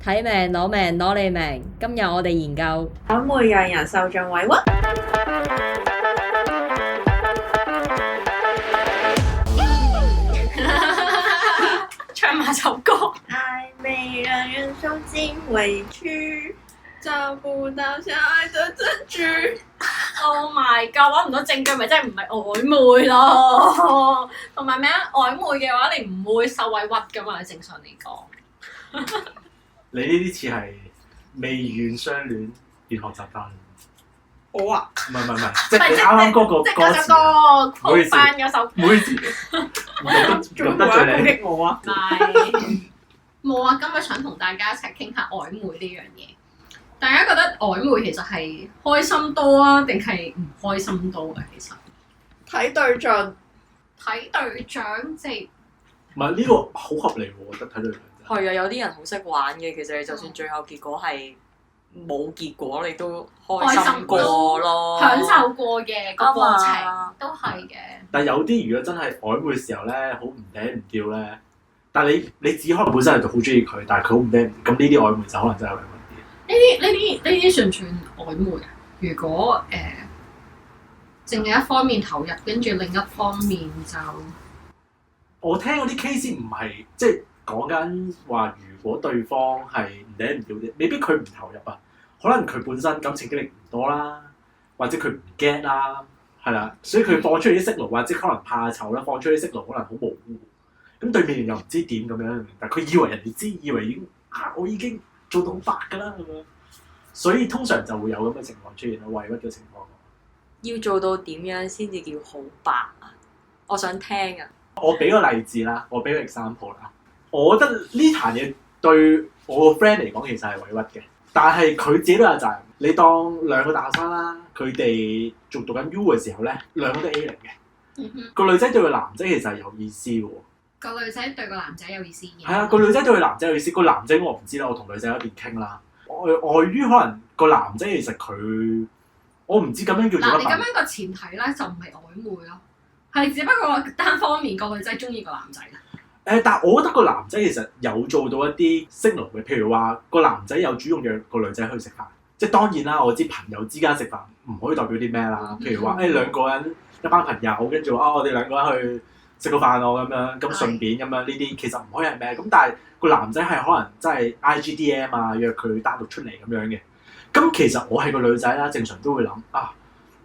睇命攞命攞你命，今日我哋研究曖昧讓人受盡委屈。唱埋首歌。曖昧讓人受盡委屈，找不到相愛的證據。Oh my god！揾唔到證據，咪真係唔係曖昧咯。同埋咩啊？曖昧嘅話，你唔會受委屈噶嘛？正常嚟講。你呢啲似係未願相戀便學習單。我啊，唔係，即係你啱啱嗰個歌詞啊。唔好意思，翻嗰首。唔好意思，咁得罪攻你。擊我啊！係冇啊！今日想同大家一齊傾下曖昧呢樣嘢。大家覺得曖昧其實係開心多啊，定係唔開心多嘅？其實睇對象，睇對象即係唔係呢個好合理喎，我覺得睇對象。係啊，有啲人好識玩嘅，其實你就算最後結果係冇結果，你都開心過咯，享受過嘅個過程啱都係嘅。但係有啲如果真係曖昧嘅時候咧，好唔嗲唔吊咧，但係你只可能本身係好中意佢，但係佢好唔嗲，咁呢啲曖昧就可能真係有問題。呢啲算唔算曖昧啊？如果淨係一方面投入，跟住另一方面就我聽嗰啲 case 唔係即係講緊話，如果對方係唔嗲唔吊啲，未必佢唔投入啊，可能佢本身感情經歷唔多啦，或者佢唔 get 啦，係啦，所以佢放出嚟啲息路，或者可能怕醜啦，放出嚟啲息路可能好模糊，咁對面又唔知點咁樣，但佢以為人哋知，以為已經我已經做到好白㗎啦咁樣，所以通常就會有咁嘅情況出現咯，委屈嘅情況。要做到點樣先至叫好白啊？我想聽啊！我俾個例子啦，我俾個 example 啦。我覺得呢壇嘢對我個 friend 嚟講其實係委屈嘅，但係佢自己都有責任。你當兩個大學生啦，佢哋仲讀緊 U 嘅時候咧，兩個都 A 零嘅。個女仔對個男仔其實係有意思嘅喎。個女仔對個男仔有意思嘅。係啊，個女仔對個男仔有意思，個男仔我唔知啦，我同女仔一邊傾啦。礙於可能個男仔其實佢，我唔知咁樣叫做嗱，你咁樣個前提咧就唔係曖昧咯，係只不過單方面個女仔中意個男仔啦。但係我覺得個男仔其實有做到一啲 signal 嘅，譬如話個男仔有主動約個女仔去食飯，即係當然啦，我知朋友之間食飯唔可以代表啲咩啦。譬如話兩個人一班朋友，跟住我哋兩個人去食個飯咁樣，咁順便咁樣呢啲其實唔可以係咩？咁但係個男仔係可能真係 IGDM 啊，約佢單獨出嚟咁樣嘅。咁其實我係個女仔啦，正常都會諗啊，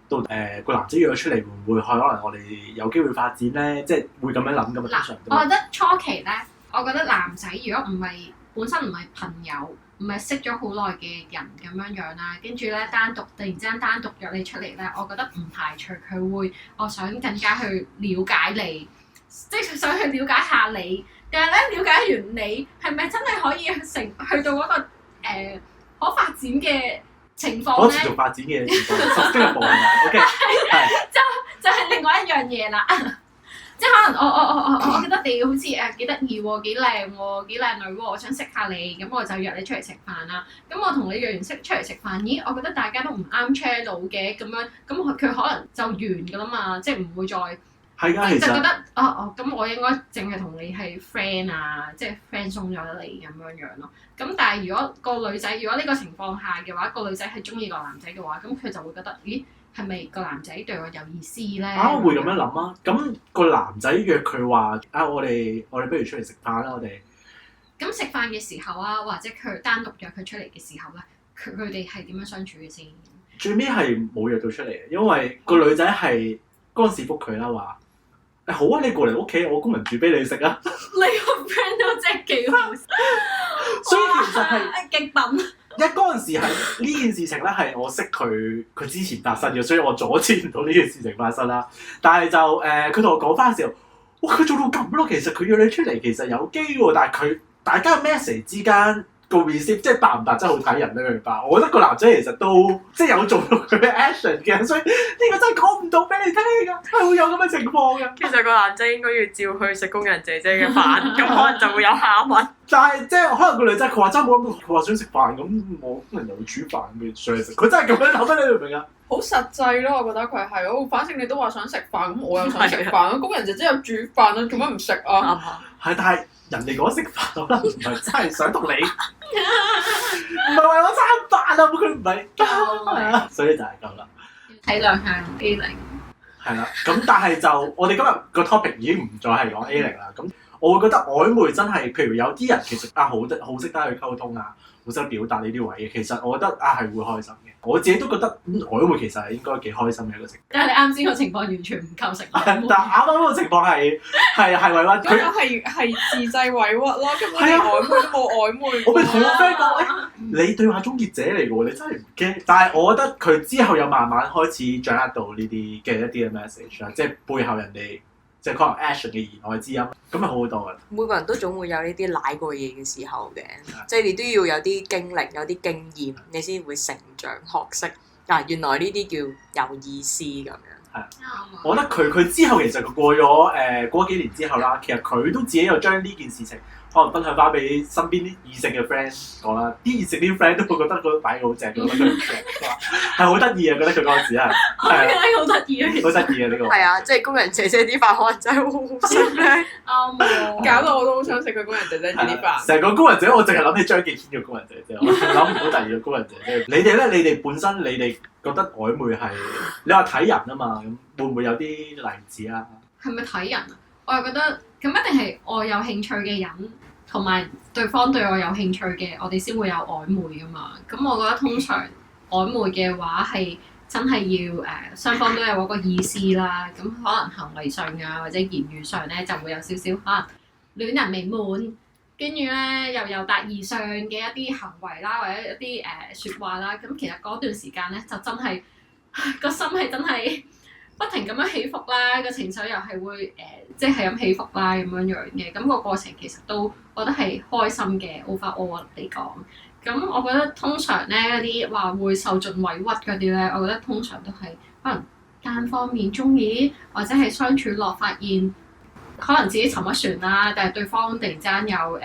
到個男仔約咗出嚟會唔會可能我哋有機會發展咧？即係會咁樣諗噶嘛？通常都。我覺得初期咧，我覺得男仔如果唔係本身唔係朋友，唔係識咗好耐嘅人咁樣樣啦，跟住咧突然之間單獨約你出嚟咧，我覺得唔排除佢會，我想更加去了解你，即係想去了解下你。但係咧了解完你係咪真係可以去到嗰個可發展嘅情況咧？可持續發展嘅情況，實質嘅部分 OK 係就係另外一樣嘢啦。即係可能我覺得你好似幾得意喎，幾靚喎，幾靚女喎，我想識下你，咁我就約你出嚟食飯啦。咁我同你約完出嚟食飯，咦？我覺得大家都唔啱 channel 嘅咁樣，咁佢可能就完㗎啦嘛，即係唔會再係㗎，其實就覺得咁我應該淨係同你係 friend 啊，即係 friend 送咗你咁樣樣咯。咁但係如果個女仔，如果呢個情況下嘅話，個女仔係中意個男仔嘅話，咁佢就會覺得，咦？係咪個男仔對我有意思咧？我會咁樣諗啊！咁個男仔約佢話我哋不如出嚟食飯啦！我哋咁食飯嘅時候啊，或者佢單獨約佢出嚟嘅時候咧，佢哋係點樣相處嘅先？最尾係冇約到出嚟嘅，因為個女仔係嗰陣時覆佢啦，話好啊，你過嚟屋企，我公民煮俾你食啊！你個 friend 都真係幾好，所以其實係極品。嗰陣時係呢件事情咧，係我識佢之前發生嘅，所以我阻止唔到呢件事情發生啦。但係就佢同我講翻嘅時候，哇！佢做到咁咯，其實佢約你出嚟其實有機喎，但係大家 message 之間個 receipt 即係白唔白真係好睇人，你明白？我覺得個男仔其實都即係有做到佢嘅 action 嘅，所以呢個真係講唔到俾你聽㗎，係會有咁嘅情況嘅。其實個男仔應該要照去食工人姐姐嘅飯，咁可能就會有下文。但係即係可能個女仔佢話真係冇諗，佢話想食飯咁，我可能又會煮飯俾上嚟食。佢真係咁樣諗咩？你明唔明啊？好實際咯，我覺得佢係，反正你都話想食飯，咁我又想食飯，工人姐姐又煮飯啊，做乜唔食啊？係，但係人哋講食飯可能唔係真係想同你唔係，所以就係咁啦。體諒下 A 零。係啦，咁但係就我哋今日個 topic 已經唔再係講 A0啦。咁我會覺得曖昧真係，譬如有啲人其實好識得去溝通啊，好識表達呢啲位嘅。其實我覺得係會開心嘅。我自己都覺得曖昧其實係應該幾開心嘅一個情況。但係你啱先個情況完全唔構成。但啱啱嗰個情況係委屈嗰個係自製委屈咯，根本連曖昧都冇曖昧。我咪同我 friend 講，你對話終結者嚟嘅喎，你真係唔驚。但係我覺得佢之後有慢慢開始掌握到呢啲嘅一啲嘅 message 啦，即係背後人哋即係可能 action 嘅言外之音，咁咪好好多嘅。每個人都總會有呢啲舐過嘢嘅時候嘅，即係你都要有啲經歷、有啲經驗，你先會成長學識。原來呢啲叫有意思咁樣。我覺得佢之後其實佢過咗幾年之後啦，其實佢都自己有將呢件事情可能分享翻俾身邊啲異性嘅 friend 講啦，啲異性啲 friend 都會覺得嗰個擺好正，覺得佢唔正，係好得意啊！覺得佢嗰陣時係好得意啊！好得意啊！呢個係啊，即係工人姐姐啲飯可能真係好好食咧。啱搞到我都好想食佢工人姐姐煮啲飯。成個工人姐，我淨係諗起張敬軒嘅工人姐姐，我諗唔到第二個工人姐姐。你哋咧？你哋本身你哋覺得曖昧係你話睇人啊嘛？咁會唔會有啲例子啊？係咪睇人啊？我又覺得咁一定係我有興趣嘅人，同埋對方對我有興趣嘅，我哋先會有曖昧噶嘛。咁我覺得通常曖昧嘅話係真係要雙方都有嗰個意思啦。咁可能行為上啊或者言語上咧就會有少少可能戀人未滿，跟住咧又有達以上嘅一啲行為啦，或者一啲説話啦。咁其實嗰段時間咧就真係個心係真係不停咁樣起伏啦，個情緒又係會即係咁起伏啦咁樣樣嘅。咁個過程其實都我覺得係開心嘅 overall 嚟講。咁我覺得通常咧嗰啲話會受盡委屈嗰啲咧，我覺得通常都係可能單方面中意，或者係相處落發現可能自己沉咗船啦，但係對方突然之間又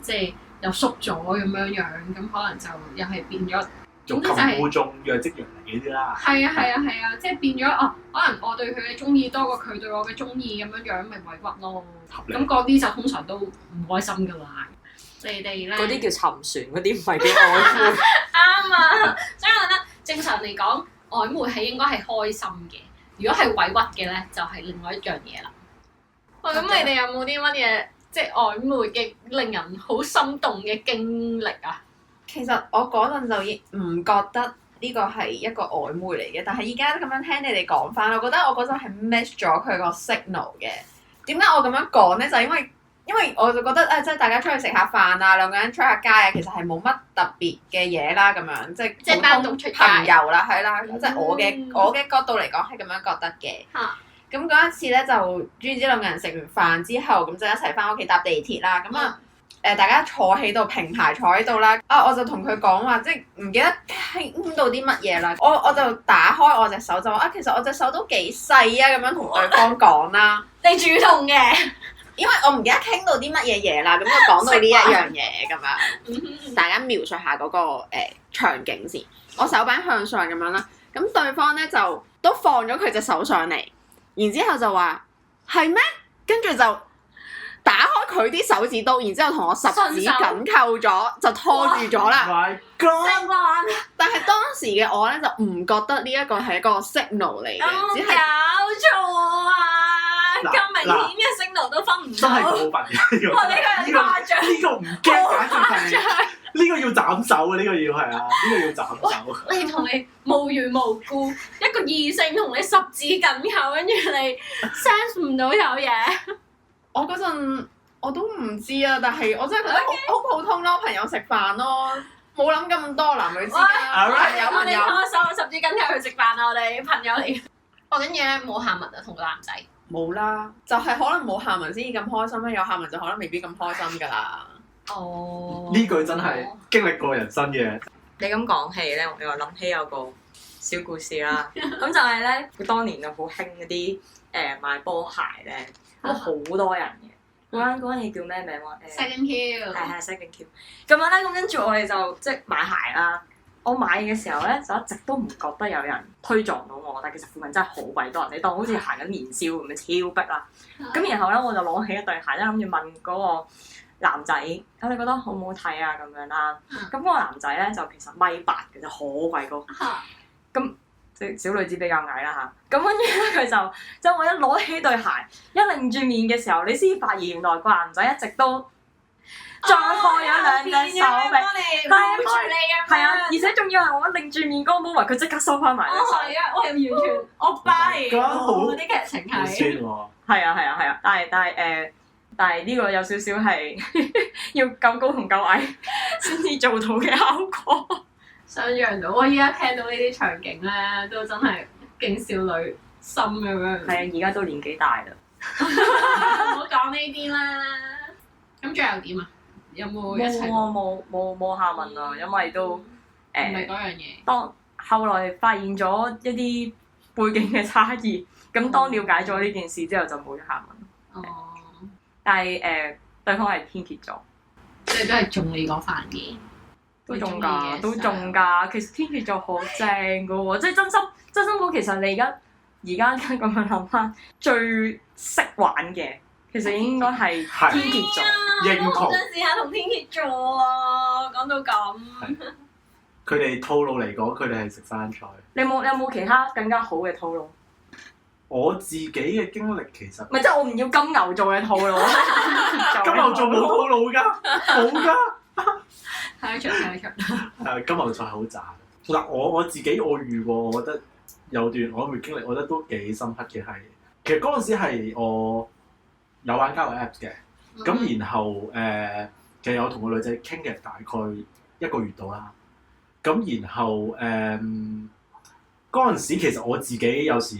即係又縮咗咁樣樣，咁可能就又係變咗。欲擒故縱，若即若離嗰啲啦。係啊，即係變咗哦。可能我對佢嘅中意多過佢對我嘅中意咁樣樣，咪委屈咯。咁嗰啲就通常都唔開心噶啦。你哋咧？嗰啲叫沉船，嗰啲唔係叫曖昧。啱啊，所以我覺得正常嚟講，曖昧係應該係開心嘅。如果係委屈嘅咧，就係另外一樣嘢啦。喂，咁你哋有冇啲乜嘢即係曖昧嘅令人好心動嘅經歷啊？其實我嗰陣就亦唔覺得呢個係一個曖昧嚟嘅，但係而家咁樣聽你哋講翻，我覺得我嗰陣係 miss 咗佢個 signal 嘅。點解我咁樣講咧？就係因為我就覺得即係大家出去食下飯啊，兩個人出下街啊，其實係冇乜特別嘅嘢啦，咁樣即係單獨出街朋友啦，係啦，即係我嘅角度嚟講係咁樣覺得嘅。咁嗰一次咧就總之兩個人食完飯之後，咁就一齊翻屋企搭地鐵啦。咁啊大家坐喺度平排坐喺度啦。我就同佢講話，即係唔記得傾到啲乜嘢啦。我就打開我隻手就話其實我隻手都幾細啊，咁樣同對方講啦。你主動嘅。因為我唔記得傾到啲乜嘢嘢啦，咁就講到呢一樣嘢咁樣。大家描述下嗰個場景先。我手板向上咁樣啦，咁對方咧就都放咗佢隻手上嚟，然之後就話係咩？跟住就打開佢啲手指刀，然之後同我十指緊扣咗，就拖住咗啦。My God！但係當時嘅我咧就唔覺得呢一個係一個 signal 嚟嘅，只係搞錯啊！咁明顯嘅 signal 都分唔到，真係過分嘅呢個唔驚，簡直係呢個要斬手啊！呢個要係啊，呢個要斬手。你同你無緣無故一個異性同你十指緊扣，跟住你 sense 唔到有嘢。我嗰陣我都唔知啊，但係我真係覺得好普通咯，朋友食飯咯，冇諗咁多男女之間。我哋攞手十指緊扣去食飯啊！我哋朋友嚟。我跟住咧冇下文啊，同個男仔。冇啦，就係可能冇下文先至咁開心啦，有下文就可能未必咁開心㗎啦。哦。呢句真係經歷過人生嘅。你咁講起咧，我又諗起有個小故事啦。咁就係咧，佢當年就好興嗰啲賣波鞋咧，都好多人嘅。嗰間嘢叫咩名話？Second Q。係 Second Q。咁樣咧，咁跟住我哋就即係買鞋啦。我買嘅時候咧，就一直都唔覺得有人推撞到我，但其實附近真係好鬼多人，你當好似行緊年宵咁樣超逼啦。咁然後咧，我就攞起一對鞋咧，諗住問嗰個男仔，咁你覺得好唔好睇啊？咁樣啦，咁嗰個男仔咧就其實米八嘅，就好鬼高。咁即係小女子比較矮啦嚇。咁跟住咧佢就即係我一攞起對鞋，一擰住面嘅時候，你先發現原來個男仔一直都張開咗兩隻手臂，係啊，而且仲要係我一擰住面嗰個 moment，佢即刻收翻埋隻手。係啊，我係完全我 buy 嗰啲劇情好係。酸喎。係啊，但係呢個有少少係要夠高同夠矮先至做到嘅效果。想像到，我依家聽到呢啲場景咧，都真係勁少女心咁樣。係啊，而家都年紀大啦。唔好講呢啲啦。咁最後點啊？有冇一齊？冇下文啦，因為都唔係嗰樣嘢。當後來發現咗一啲背景嘅差異，咁當了解咗呢件事之後就冇咗下文。哦，但係對方係天蠍座，即係都係中你嗰範嘅。都中㗎。其實天蠍座好正㗎喎，即係真心講，其實你而家咁樣諗翻，最識玩嘅其實應該係天蠍座。認同我想試下同天蠍座啊！講到咁，佢哋套路嚟講，佢哋係食生菜。你有冇其他更加好嘅套路？我自己嘅經歷其實唔係，即係我唔要金牛座嘅套路。金牛座冇套路㗎，冇㗎。睇得出。金牛座係好渣。嗱，我自己我遇過，我覺得有段我嘅經歷，我覺得都幾深刻嘅係，其實嗰陣時係我有玩交友 Apps 嘅，咁然後其實我同個女仔傾嘅大概1個月到啦，咁然後嗰陣時其實我自己有時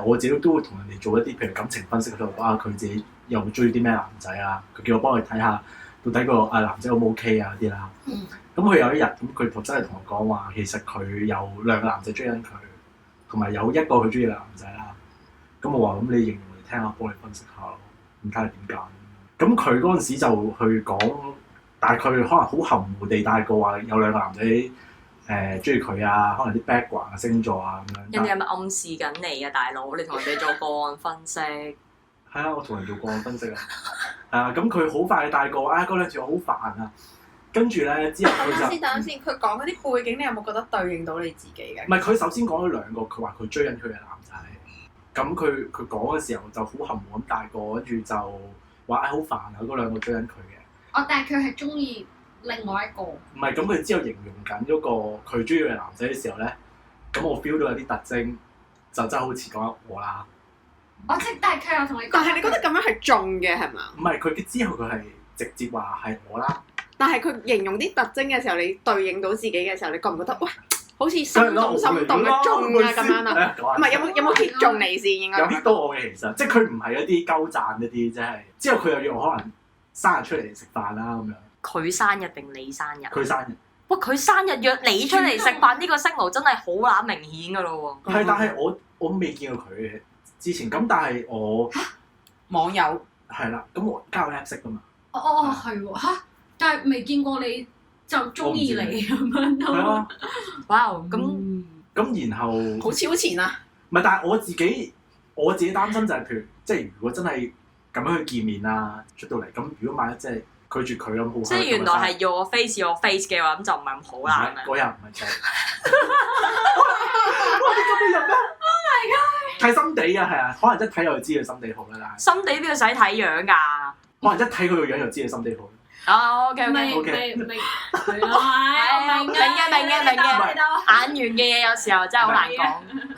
我自己都會同人哋做一啲譬如感情分析，佢話佢自己又會中意啲咩男仔啊，佢叫我幫佢睇下到底個男仔 O 唔 OK 啊啲啦。咁佢有一日咁佢真係同我講話，其實佢有2個男仔追緊佢，同埋有1個佢中意嘅男仔啦。咁我話咁你形容嚟聽下，幫你分析下咯，咁睇下點解。咁佢嗰陣時就去講，大概可能好含糊地帶過話有2個男仔中意佢啊，可能啲 background 啊、星座啊咁樣。人哋係咪暗示緊你啊，大佬？你同人哋做個案分析。係啊，我同人做個案分析啊。咁佢好快帶過，嗰兩條好煩啊。跟住咧之後佢就等陣先，佢講嗰啲背景，你有冇覺得對應到你自己嘅？唔係佢首先講咗2個，佢話佢追緊佢嘅男仔。咁佢講嘅時候就好含糊咁帶過，跟住就話好煩啊！嗰2個追緊佢嘅。哦，但係佢係中意另外一個。唔係，咁佢之後形容緊嗰個佢中意嘅男仔嘅時候咧，咁我 feel 到有啲特徵，就真係好似講我啦。但係佢又同你講。但係你覺得咁樣係中嘅係嘛？唔係，佢之後佢係直接話係我啦。但係佢形容啲特徵嘅時候，你對應到自己嘅時候，你覺唔覺得喂，好似心動嘅中啊咁樣啊？唔係有冇 hit 中你先應該？有 hit 到我嘅其實，即係佢唔係一啲鳩讚一啲，即係之後佢又約我可能生日出嚟食飯啦咁樣。佢生日定你生日？佢生日。哇！佢生日約你出嚟食飯，呢個 signal 真係好乸明顯㗎咯喎。係，但係我未見過佢嘅之前，咁但係我網友係啦，咁我交友 App 識㗎嘛。係喎嚇！但係未見過你就中意你咁樣都。係啊。哇！咁然後好超前啊！唔係，但係我自己擔心就係譬如即係如果真係咁樣去見面啊，出到嚟咁，如果萬一即係拒絕佢咁好，即係原來係要我 face 嘅話，咁就唔係咁好啦。嗰日唔係就係。哇！你咁嘅人咩 ？Oh my god！睇心地啊，係啊，可能一睇就知佢心地好啦，但係心地邊個使睇樣㗎？可能一睇佢個樣就知佢心地好。OK，明係咯，明嘅，眼緣嘅嘢有時候真係好難講。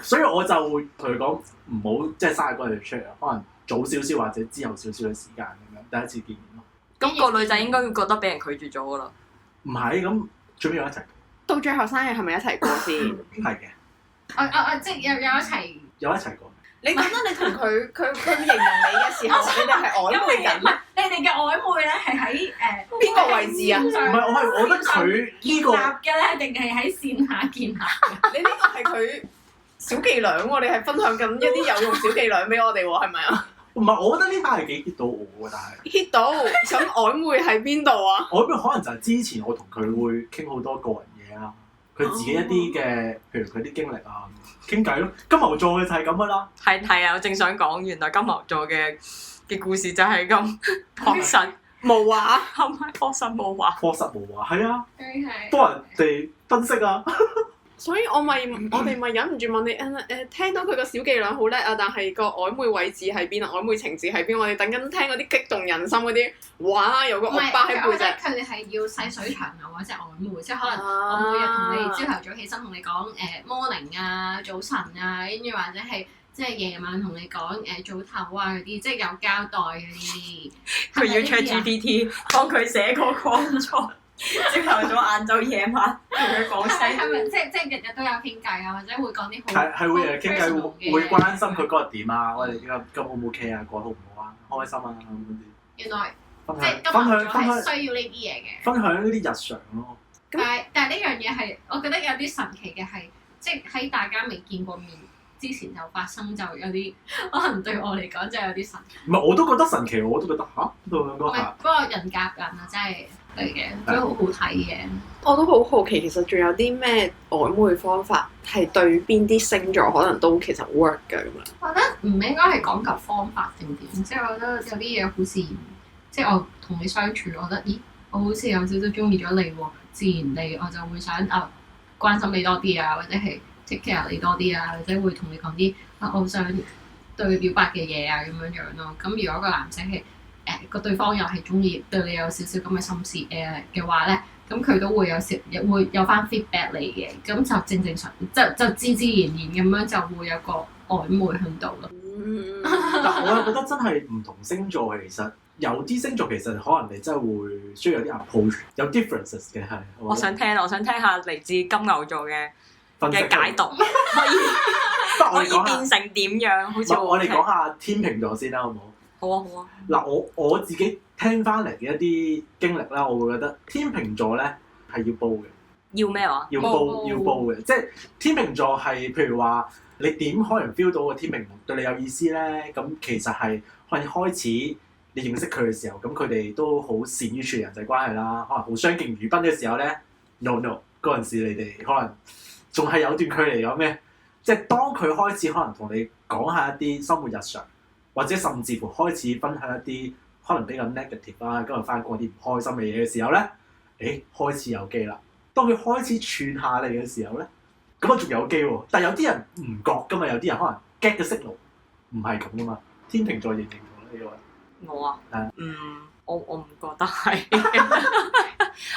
所以我就會同佢講唔好即係生日嗰日出嚟，可能早少少或者之後少少嘅時間咁樣，第一次見面咯。咁個女仔應該會覺得俾人拒絕咗㗎啦。唔係咁，最尾有一齊。到最後生日係咪一齊過先？係嘅。即係有一齊。有一齊過。你覺得你同佢形容你嘅時候，你哋係曖昧緊咩？你哋嘅曖昧咧係喺邊個位置啊？唔係，我覺得佢呢個建立嘅咧，定係喺線下建立嘅？你呢個係佢小伎倆喎，你係分享緊一啲有用小伎倆俾我哋喎，係咪啊？唔係，我覺得呢排係幾 hit 到我㗎，但係 hit 到咁曖昧喺邊度啊？我覺得可能就係之前我同佢會傾好多個人嘢啦，佢自己一啲嘅，譬如佢啲經歷啊，傾偈咯。金牛座嘅就係咁㗎啦。係啊，我正想講，原來金牛座嘅故事就係咁樸實。無話。係咪確實冇話？確實無話，係啊，佢係幫人哋分析啊。所以我哋咪忍唔住問你聽到佢個小伎倆好叻啊，但係個曖昧位置喺邊啊？曖昧情節喺邊？我哋等緊聽嗰啲激動人心嗰啲，哇！有個唔係，歐巴喺背脊我覺得。佢哋係要細水長流或者曖昧，即係可能我每日同你朝頭早起身同你講morning 啊、早晨啊，跟住或者係即係夜晚同你講早唞啊嗰啲，即係有交代嗰啲。佢要 check 係咪呢啲啊 GPT 幫佢寫個講座，朝頭早、晏晝、夜晚同佢講聲。係咪即日日都有傾偈啊，或者會講啲好係會傾偈， personal 嘅會關心佢嗰日點啊？我哋今 O 唔 OK 啊？過得好唔好啊？開心啊咁嗰啲。原來分即係享今日分享係需要呢啲嘢嘅。分享呢啲日常咯。但係呢樣嘢係我覺得有啲神奇嘅係，即係喺大家未見過面之前就發生，就有啲可能對我嚟講就有啲神奇。唔係我都覺得神奇，我都覺得嚇，到兩唔個下。係不過人夾人啊，真係對嘅，都好好睇嘅。我都好好奇，其實仲有啲咩曖昧方法係對邊啲星座可能都其實 work 嘅咁樣。我覺得唔應該係講求方法定點，即係我覺得有啲嘢好自然，即係我同你相處，我覺得咦，我好似有少少中意咗你喎，自然地我就會想關心你多啲啊，或者係 take care 你多啲啊，或者會同你講啲我好想對佢表白嘅嘢啊咁樣樣咯。咁如果個男仔係個對方又係中意對你有少少咁嘅心思嘅話咧，咁佢都會會有翻 feedback 你嘅，咁就正正常就自自然然咁樣就會有個曖昧喺度咯。但我又覺得真係唔同星座其實有啲星座其實可能你真係會需要有啲 approach，有 differences 嘅係。我想聽下嚟自金牛座嘅分析解讀，可以不過我可以哋講下變成點樣？好似我哋講下天秤座先啦，好唔好？好啊好啊，嗱，我自己聽翻嚟嘅一啲經歷啦，我會覺得天秤座咧係要煲嘅，要咩話？要煲煲嘅，即係天秤座係譬如話你點可能 feel 到個天秤對你有意思咧？咁其實係可能一開始你認識佢嘅時候，咁佢哋都好善於處理人際關係啦，可能好相敬如賓嘅時候咧 ，no 嗰陣時你哋可能仲係有段距離咁嘅，即係當佢開始可能同你講下一啲生活日常。或者甚至乎開始分享一啲可能比較 negative 啦，今日翻工啲唔開心嘅嘢嘅時候咧，開始有機啦。當佢開始串下你嘅時候咧，咁啊仲有機喎。但係有啲人唔覺噶嘛，有啲人可能 get 嘅 signal 唔係咁噶嘛。天秤座認唔認同呢個？我啊係，我唔覺得係，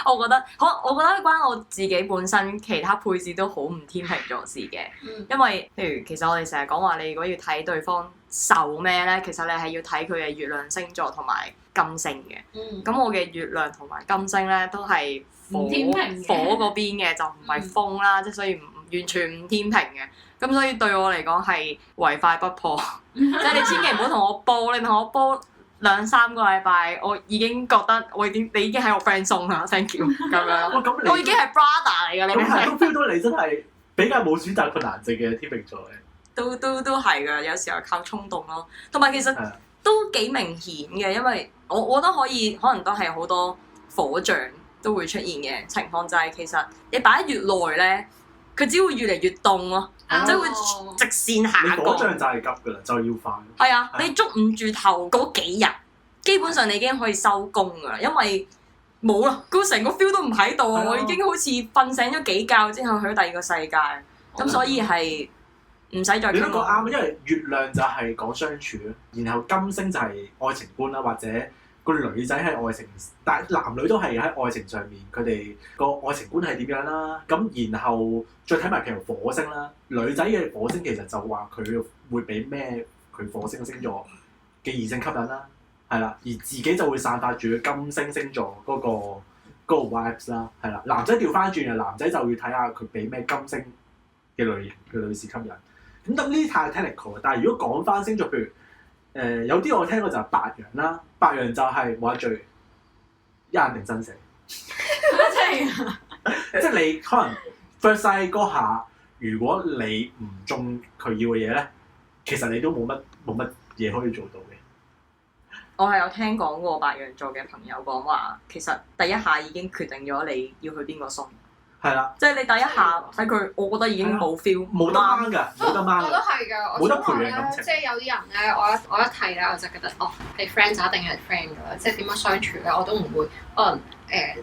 我覺得關我自己本身其他配置都好唔天秤座事嘅，因為譬如其實我哋成日講話你如果要睇對方受咩咧，其實你係要睇佢嘅月亮星座同埋金星嘅。咁我嘅月亮同埋金星咧都係唔天秤嘅火嗰邊嘅，就唔係風啦，即係所以完全唔天秤嘅。咁所以對我嚟講係唯快不破，即係你千祈唔好同我煲，你同我煲2-3個禮拜，我已經覺得你已經係我 friend 送啦，thank you 咁樣。咁我已經係 brother 嚟㗎，你明唔明？咁都 feel 到你真係比較冇選擇困難症嘅天秤座嘅。都係㗎，有時候靠衝動咯。同埋其實都幾明顯嘅，因為我覺得可能都係好多火象都會出現嘅情況，就係其實你擺得越耐咧，佢只會越嚟越凍咯，即係會直線下你降。嗰張就係急㗎啦，就要快。係啊，你捉唔住頭嗰幾日，基本上你已經可以收工㗎啦，因為冇啦，佢成個 feel 都唔喺度啊！我已經好似瞓醒咗幾覺之後去咗第二個世界，咁所以係唔使再傾。你都講啱，因為月亮就係講相處咯，然後金星就係愛情觀啦，或者個女仔喺愛情，但係男女都係喺愛情上面，佢哋個愛情觀係點樣啦？咁然後再睇埋譬如火星啦，女仔嘅火星其實就話佢會俾咩佢火星嘅星座嘅異性吸引啦，係啦，而自己就會散發住金星星座嗰個 vibes 啦，係啦。男仔調翻轉啊，男仔就要睇下佢俾咩金星嘅類型嘅女士吸引。咁呢啲太 technical，但係如果講翻星座，譬如有啲我聽過就係白羊啦，白羊就係冇得追，一眼定生死。即係你可能 first sight 嗰下，如果你唔中佢要嘅嘢咧，其實你都冇乜嘢可以做到嘅。我係有聽講過白羊座嘅朋友講話，其實第一下已經決定咗你要去邊個松。係啦，即係你第一下睇佢，我覺得已經冇 feel，冇得掹㗎，冇得掹我都㗎。係㗎，冇得我想話咧培養感，情即係有啲人咧，我一睇咧，我就覺得哦，係 friend 就一定係 friend 㗎啦，即係點樣相處咧，我都唔會可能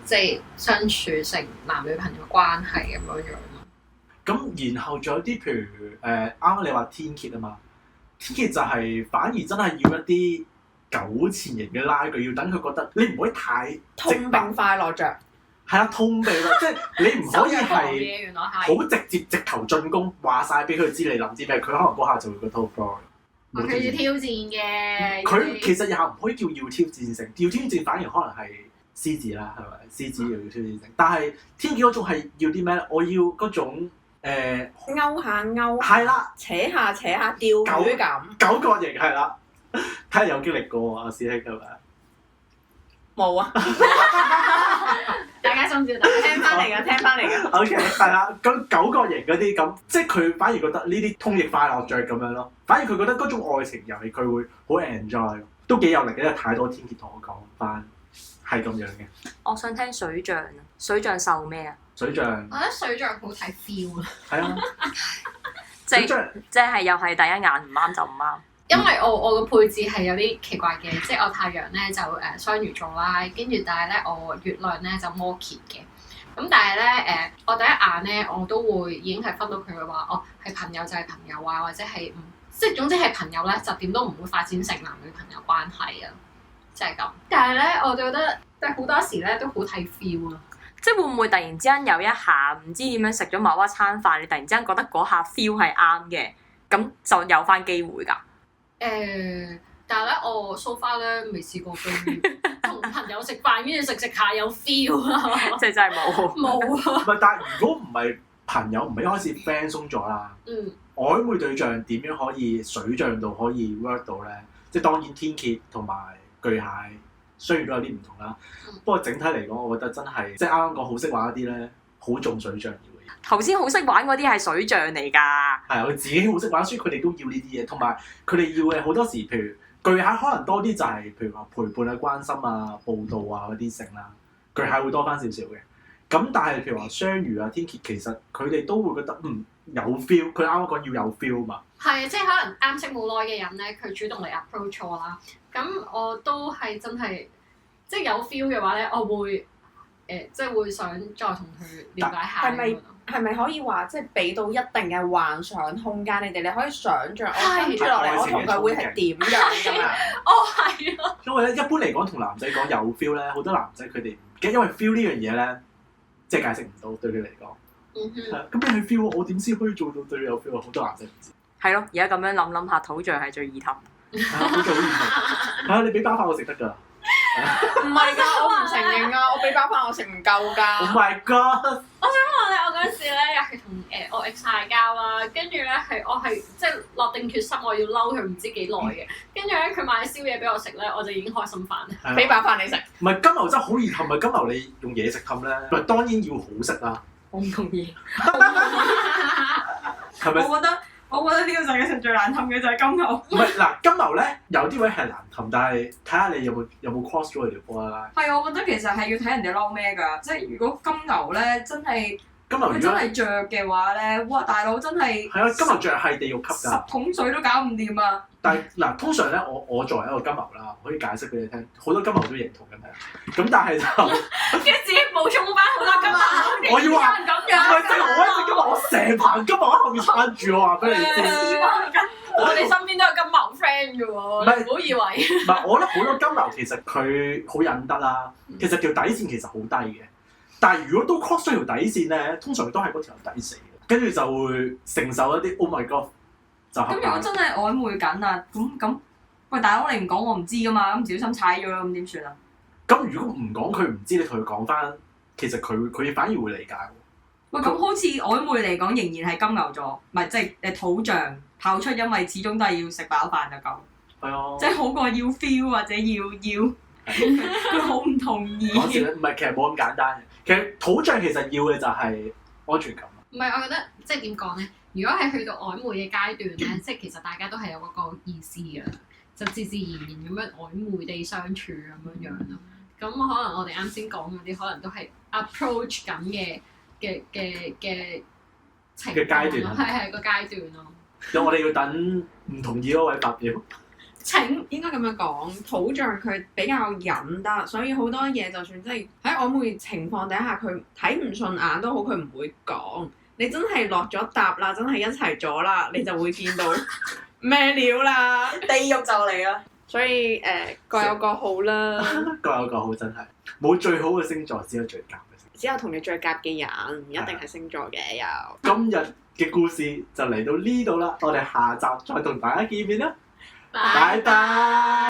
即係相處成男女朋友關係咁樣樣。咁然後仲有啲譬如啱啱你話天蠍啊嘛，天蠍就係反而真係要一啲糾纏型嘅拉鋸，要等佢覺得你唔可以太痛直白並快樂着，係啦，痛並啦，即係你唔可以係原來係好直接直球進攻，話晒俾佢知你諗啲咩，佢可能嗰下就會覺得好 boring。佢要挑戰嘅。佢其實又唔可以叫要挑戰性，要挑戰反而可能係獅子啦，係咪？獅子又要挑戰性，但係天蠍嗰種係要啲咩咧？我要嗰種勾下勾，係啦，扯下釣魚咁。九角形係啦，睇下有經歷過啊，師兄係咪？冇啊，大家心照，大家聽翻嚟㗎。 OK，係啦，咁九角形嗰啲咁，即係佢反而覺得呢啲通譯快樂着咁樣咯。反而佢覺得嗰種愛情遊戲佢會好 enjoy，都幾有力嘅，因為太多天蠍同我講翻係咁樣嘅。我想聽水象啊，水象受咩啊？水象我覺得水象好睇 feel 啊，係啊，即係水象即係又係第一眼唔啱就唔啱。因為我個配置係有啲奇怪嘅，即係我太陽咧就雙魚座啦，跟住但係咧我月亮咧就摩羯嘅。咁但係咧我第一眼咧我都會已經係分到佢嘅話，哦係朋友就係朋友啊，或者係即係總之係朋友咧，就點都唔會發展成男女朋友關係啊，即係咁。但係咧我就覺得即係好多時咧都好睇 feel 啊。即係會唔會突然之間有一下唔知點樣食咗某一餐飯，你突然之間覺得嗰下 feel 係啱嘅，咁就有翻機會㗎。但係咧，我 so far 咧未試過同朋友食飯，跟住食下有 feel 啊！即係真係冇。冇啊！唔係，但係如果唔係朋友，唔係一開始 friend 鬆咗啦，嗯，曖昧對象點樣可以水象到可以 work 到咧？即係當然天蠍同埋巨蟹雖然都有啲唔同啦，不過整體嚟講，我覺得真係即係啱啱講好識玩一啲咧，好重水象要嘅。頭先好識玩嗰啲係水象嚟㗎。係佢自己好識玩，所以佢哋都要呢啲嘢，同埋佢哋要嘅好多時，譬如巨蟹可能多啲就係譬如話陪伴啊、關心啊、報道啊嗰啲性啦，巨蟹會多翻少少嘅。咁但係譬如話雙魚啊、天蠍，其實佢哋都會覺得有 feel，佢啱啱講要有 feel 嘛。係即係可能啱識冇耐嘅人咧，佢主動嚟 approach 我啦。咁我都係真係即係有 feel 嘅話咧，我會即係會想再同佢了解下。係咪可以話即係俾到一定嘅幻想空間？你可以想像我係跟住落嚟，我同佢會係點樣㗎嘛？哦，係啊！因為咧，一般嚟講同男仔講有 feel 咧，好多男仔佢哋唔驚，因為 feel 呢樣嘢咧，即係解釋唔到對佢嚟講。嗯哼，咁你去 feel 我點先可以做到對你有 feel 啊？好多男仔唔知。係咯，而家咁樣諗下，土象係最易氹。好做好易係啊，你俾包飯我食得㗎。唔係㗎，我唔承認啊！我俾包飯我食唔夠 Oh 㗎。 my god！我嗰陣時咧又係同我 ex 嗌交啦，跟住咧我係即係落定決心我要嬲佢唔知幾耐嘅，跟住咧佢買宵夜俾我食咧，我就已經開心飯啦。俾包飯你食。唔係金牛真係好易氹啊！金牛你用嘢食氹咧，唔係當然要好食啦，我唔同意。係咪？我覺得呢個世界上最難氹嘅就係金牛。唔係嗱，金牛咧有啲位係難氹，但係睇下你有冇 cross 咗佢條波啦。係，我覺得其實係要睇人哋嬲咩㗎，即係如果金牛咧真係佢真金牛如果係着嘅話咧，哇大佬真係係啊，金牛着係地獄級十㗎。桶水都搞唔掂啊！但係嗱，通常咧，我作為一個金牛啦，我可以解釋俾你聽，好多金牛都認同嘅係。咁但係就跟住自己補充翻好多金牛，我要話咁唔係即係我一隻金牛，我成棚金牛喺後面撐住我話俾你知。我哋身邊都有金牛 friend 嘅喎，唔係唔好以為。唔係，我覺得好多金牛其實佢好忍得啦，其實條底線其實好低嘅。但係如果都 cross 咗條底線咧，通常都係嗰條底死嘅，跟住就會承受一啲 oh my god 就合咁如果真係曖昧緊啊，咁喂大佬你唔講我唔知㗎嘛，咁唔小心踩咗咁點算啊？咁如果唔講佢唔知，你同佢講翻，其實佢反而會理解喎。喂，咁好似曖昧嚟講，仍然係金牛座，唔係即係土象跑出，因為始終都係要食飽飯就夠，係啊，即係好過要 feel 或者要佢好唔同意。講笑啦，唔係其實冇咁簡單嘅。其實土象其實要嘅就係安全感。唔係，我覺得即係點講咧？如果係去到曖昧嘅階段咧，即係其實大家都係有嗰個意思嘅，就自自然然咁樣曖昧地相處咁樣樣咯。咁可能我哋啱先講嗰啲，可能都係 approach 緊嘅情嘅階段係個階段咯。咁我哋要等唔同意嗰位發表。請應該咁樣講，土象佢比較忍得，所以好多嘢就算即係喺曖昧情況底下，佢睇唔順眼都好，佢唔會講。你真係落咗搭啦，真係一齊咗啦，你就會見到咩料啦。地獄就嚟啦！所以各有各好啦，各有各好，真係冇最好嘅星座，只有最夾嘅星座。只有同你最夾嘅人，唔一定係星座嘅又。今日嘅故事就嚟到呢度啦，我哋下集再同大家見面啦，拜拜。